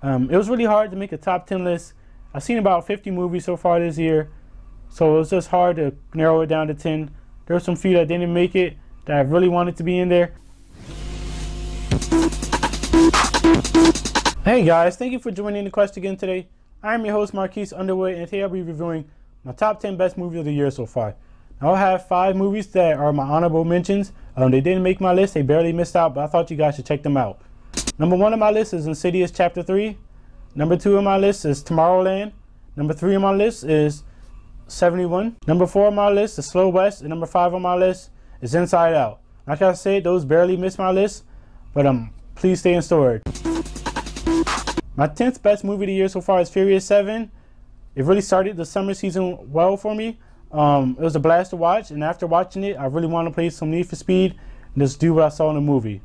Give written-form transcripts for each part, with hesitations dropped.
It was really hard to make a top 10 list. I've seen about 50 movies so far this year, so it was just hard to narrow it down to 10. There were some few that didn't make it that I really wanted to be in there. Hey guys, thank you for joining the quest again today. I'm your host Marques Underwood, and today I'll be reviewing my top 10 best movies of the year so far. Now, I have 5 movies that are my honorable mentions. They didn't make my list, they barely missed out, but I thought you guys should check them out. Number 1 on my list is Insidious Chapter 3. Number 2 on my list is Tomorrowland. Number 3 on my list is 71. Number 4 on my list is Slow West. And number 5 on my list is Inside Out. Like I said, those barely missed my list, but please stay in storage. My 10th best movie of the year so far is Furious 7. It really started the summer season well for me. It was a blast to watch, and after watching it, I really want to play some Need for Speed and just do what I saw in the movie.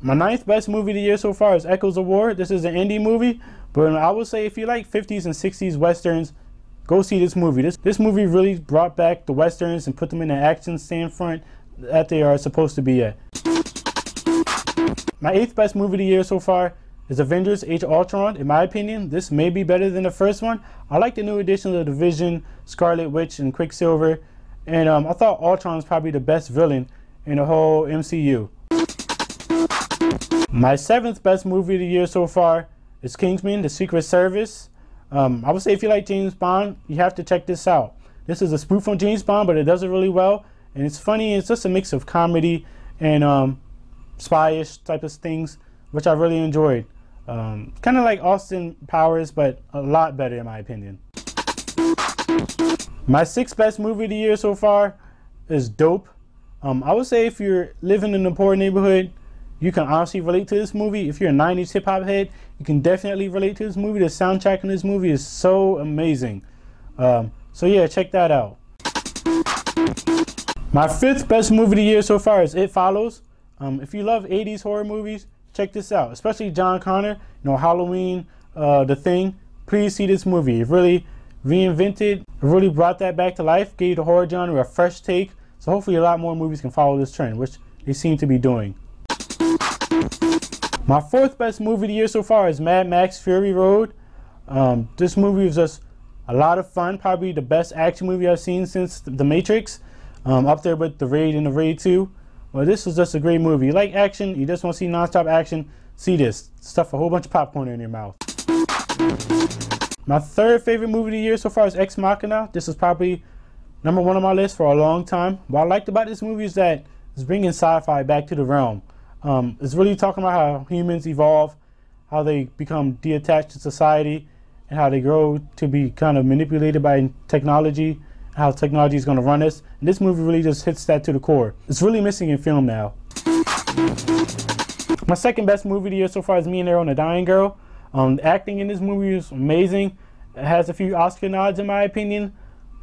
My 9th best movie of the year so far is Echoes of War. This is an indie movie, but I would say if you like 50s and 60s westerns, go see this movie. This movie really brought back the westerns and put them in the action stand front that they are supposed to be at. My 8th best movie of the year so far is Avengers Age of Ultron. In my opinion, this may be better than the first one. I like the new additions of the Vision, Scarlet Witch, and Quicksilver, and I thought Ultron was probably the best villain in the whole MCU. My 7th best movie of the year so far is Kingsman, The Secret Service. I would say if you like James Bond, you have to check this out. This is a spoof on James Bond, but it does it really well, and it's funny. It's just a mix of comedy and spy-ish type of things, which I really enjoyed. Kind of like Austin Powers, but a lot better in my opinion. My 6th best movie of the year so far is Dope. I would say if you're living in a poor neighborhood, you can honestly relate to this movie. If you're a 90s hip-hop head, you can definitely relate to this movie. The soundtrack in this movie is so amazing. So yeah, check that out. My 5th best movie of the year so far is It Follows. If you love 80s horror movies, check this out. Especially John Connor, Halloween, The Thing. Please see this movie. It really reinvented, it really brought that back to life, gave the horror genre a fresh take. So hopefully a lot more movies can follow this trend, which they seem to be doing. My 4th best movie of the year so far is Mad Max Fury Road. This movie was just a lot of fun. Probably the best action movie I've seen since The Matrix. Up there with The Raid and The Raid 2. Well, this was just a great movie. You like action, you just want to see non-stop action, see this. Stuff a whole bunch of popcorn in your mouth. My 3rd favorite movie of the year so far is Ex Machina. This is probably number 1 on my list for a long time. What I liked about this movie is that it's bringing sci-fi back to the realm. It's really talking about how humans evolve, how they become detached to society, and how they grow to be kind of manipulated by technology, how technology is going to run us. And this movie really just hits that to the core. It's really missing in film now. My 2nd best movie of the year so far is Me and Earl and the Dying Girl. The acting in this movie is amazing. It has a few Oscar nods in my opinion,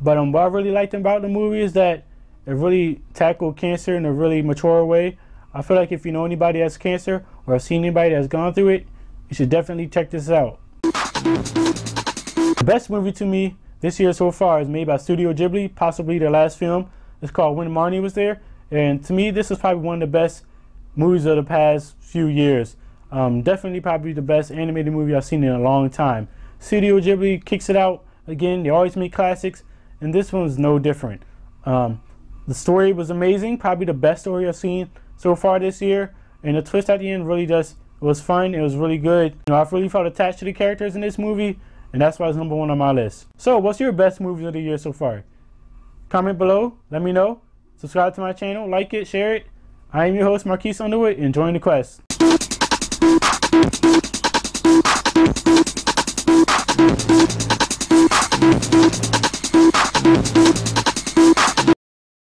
but what I really liked about the movie is that it really tackled cancer in a really mature way. I feel like if you know anybody that has cancer or have seen anybody that's gone through it, you should definitely check this out. The best movie to me this year so far is made by Studio Ghibli, possibly their last film. It's called When Marnie Was There, and to me this is probably one of the best movies of the past few years. Definitely probably the best animated movie I've seen in a long time. Studio Ghibli kicks it out again. They always make classics, and this one's no different. The story was amazing, probably the best story I've seen so far this year, and the twist at the end really just, it was fun, it was really good. I've really felt attached to the characters in this movie, and that's why it's number 1 on my list. So what's your best movie of the year so far? Comment below, let me know. Subscribe to my channel, like it, share it. I am your host Marques Underwood, and join the quest.